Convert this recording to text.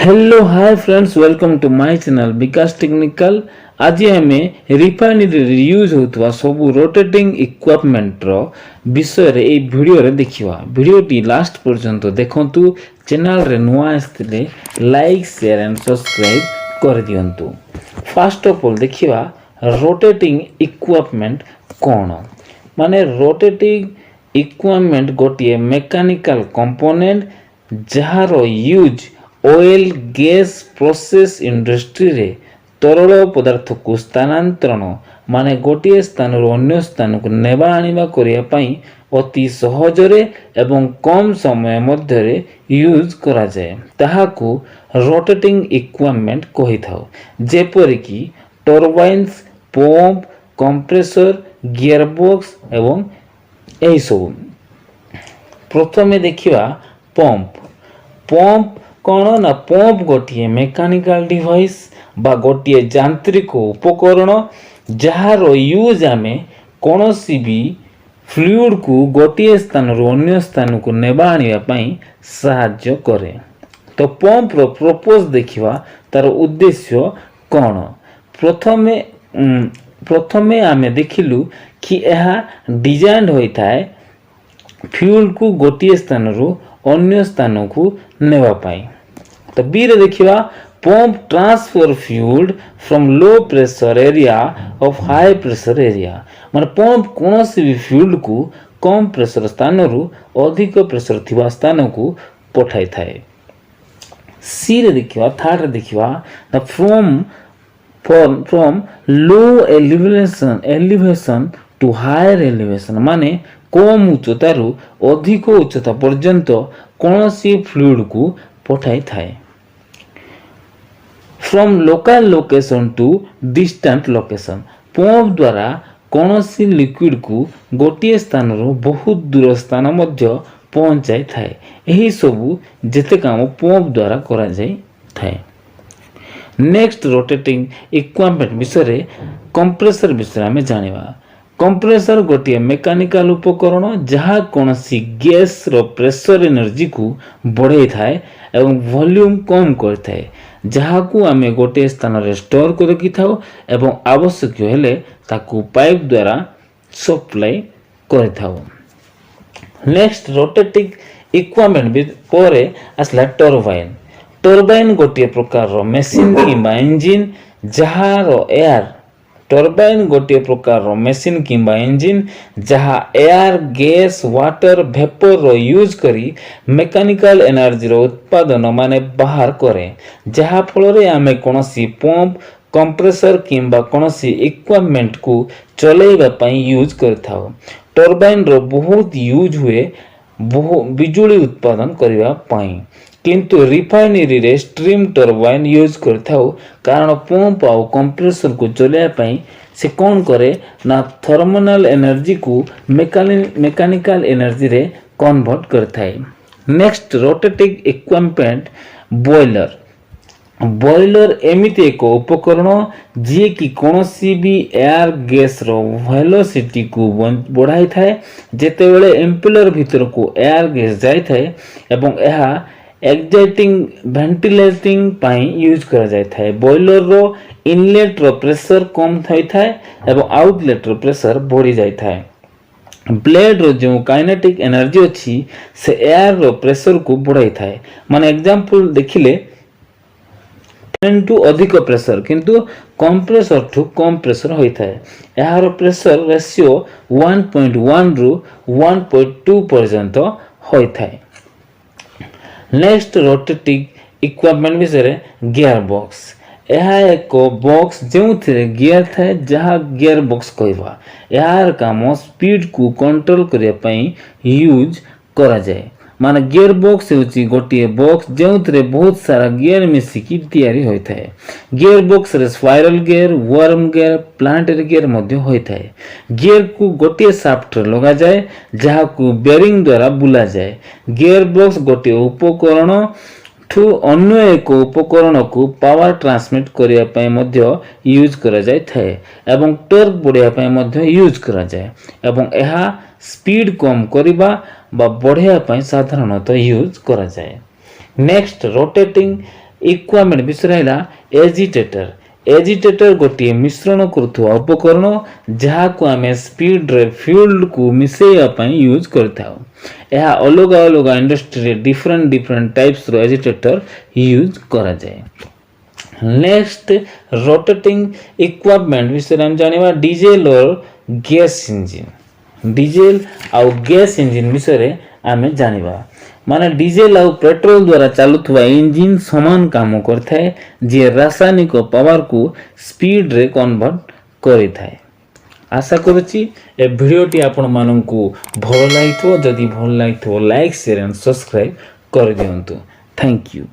Hello hi friends welcome to my channel Vikas technical. आज आम refinery use होता सब रोटेटिंग इक्विपमेंट रो विषय रे ए वीडियो रे देखिवा। वीडियोटी लास्ट पर्यंत देखंतु। चैनल रे नुआ आस्ते लाइक शेयर एंड सब्सक्राइब कर दियंतु। फर्स्ट ऑफ ऑल देखिवा रोटेटिंग इक्विपमेंट कोन माने रोटेटिंग इक्विपमेंट गोटे मेकानिकल कंपोनेंट जहार use oil gas process industry रे तरल पदार्थ को स्थानांतरण माने गोटे स्थान अन्य स्थान को नेबा आनिबा करिया पई अति सहजरे एवं कम समय मध्यरे यूज करा जाए ताहाकू रोटेटिंग इक्विपमेंट कहि थाओ। जेपरि कि टरबाइन्स, पंप, कंप्रेसर, गियर बॉक्स एवं एही सब। प्रथमे देखिवा पंप। पंप कौन ना पंप गोटे मेकानिकल डिवाइस बा गोटे यांत्रिक उपकरण जार यूज आमे कौनसी भी फ्लूइड को गोटे स्थान अन्य स्थान को नेबा आनिबा पई सहाय्य करे। तो पंप रो पर्पस देखिवा तार उद्देश्य कौन। प्रथमे आमे देखिलु कि यह डिजाइन होता है फ्यूल को गोटे स्थान अन्य स्थान को नेबा पाई। तो बी रे देखिवा pump transfer fuel from low pressure area of high pressure area माने पंप कोनोसी भी फ्यूल को कम प्रेशर स्थान रु अधिक प्रेशर थिबा स्थान को पठाई थाए। सी रे देखिवा थर्ड रे देखिवा the from low elevation to higher elevation माने कम उच्चता रु अधिक उच्चता पर्यंत कोनोसी फ्लूइड को पठाई थाए। From local location to distant location pump द्वारा कोनोसी लिक्विड को गोटे स्थान रो बहुत दूर स्थान मध्य पहुंचाई थाए। एही सबु जेते काम पंप द्वारा करा जाई थाए। नेक्स्ट रोटेटिंग इक्विपमेंट विषय कंप्रेसर विषय में जानिबा। कंप्रेसर गोटे मेकानिकल उपकरण जहाँ कोनोसी गैस रो प्रेशर एनर्जी को बढ़ाई थाए एवं वॉल्यूम कम करथाए जहाँ को आमे गोटे स्थान रे स्टोर कर रखि थाओ एवं आवश्यक हेले ताकू पाइप द्वारा सप्लाई कर थाओ। नेक्स्ट रोटेटिंग इक्विपमेंट परे आसला टरबाइन। टरबाइन गोटे प्रकार रो मशीन किंबा इंजिन जहाँ रो एयर टरबाइन गोटे प्रकार रो मशीन किंबा इंजिन जहाँ एयर गैस वाटर वेपर रो यूज करी मेकानिकल एनर्जी रो उत्पादन माने बाहर करे जहाँ फल रे आमे कोनोसी पंप कंप्रेसर किंबा कोनोसी इक्विपमेंट को चलेबा पई यूज करथाओ। टरबाइन रो बहुत यूज हुए बिजुली उत्पादन करिवा पई किंतु रिफाइनरी रे स्ट्रीम टरबाइन यूज करथाओ कारण पंप आ कंप्रेसर को चलाया पई से कौन करे ना थर्मल एनर्जी को मेकानिकल एनर्जी रे कन्वर्ट करथाए। Next rotating equipment boiler. Boiler एमिति एक उपकरण जे कि कोनोसी भी एयर गैस रो वेलोसिटी को बढ़ाई थाए जेते बेले इम्पेलर भीतर को एयर गैस जाय थाए एवं एहा एक्साइटिंग वेंटिलेटिंग पाई यूज करा जाय थाए। बॉयलर रो इनलेट रो प्रेशर कम थाई थाए एवं आउटलेट रो प्रेशर बढ़ी जाय थाए। ब्लेड रो जो काइनेटिक एनर्जी अछि से एयर रो प्रेशर को बढ़ाई थाए माने एग्जांपल देखिले टू अधिक प्रेशर किंतु कंप्रेसर ठू कम प्रेशर होई थाए। एहार प्रेशर रेशियो 1.1 रु 1.2 पर्यंत होई थाए। नेक्स्ट रोटेटिंग इक्विपमेंट विषय गियर बॉक्स। यह एक बॉक्स जो गियर थाए जहाँ गियर बॉक्स कहवा यार काम स्पीड को कंट्रोल करने पई यूज करा जाए माने गियर बॉक्स होची गोटे बॉक्स जो बहुत सारा गियर मिसिकी तैयारी होता है। गियर बॉक्स रे spiral gear worm gear planetary gear मध्य होता है। गियर को गोटे शाफ्ट लगा जाए जहाँ को बेरिंग द्वारा बुला जाए। गियर बॉक्स गोटे उपकरण ठू अन्य एक उपकरण को पावर ट्रांसमिट करिया पय मध्य यूज करा जाय थाए एवं टॉर्क बढ़िया पय मध्य यूज करा जाए एवं एहा स्पीड कम करिबा बा बढ़िया पय साधारणतः यूज करा जाए। नेक्स्ट रोटेटिंग इक्विपमेंट विषय रहा एजिटेटर। एजिटेटर गोटे मिश्रण करुवा उपकरण जहाँ को आम स्पीड रे फ्यूल को मिसेया यूज कर अलग अलग इंडस्ट्री डिफरेंट डिफरेंट टाइप्स रो एजिटेटर यूज करा जाए। नेक्स्ट रोटेटिंग इक्विपमेंट विषय हम जानिबा डीजल और गैस इंजिन। डीजल आउ गैस इंजिन विषय आम जानिबा माने डीजल आउ पेट्रोल द्वारा चलुवा इंजिन समान काम करथाए जे रासायनिक पावर को स्पीड रे कन्वर्ट करिथाए। आशा करुच्ची ए भिडियोटी आपण माननकु भल लागिथो। जदि भल लागिथो लाइक शेयर एंड सब्सक्राइब कर दियंतु। Thank you.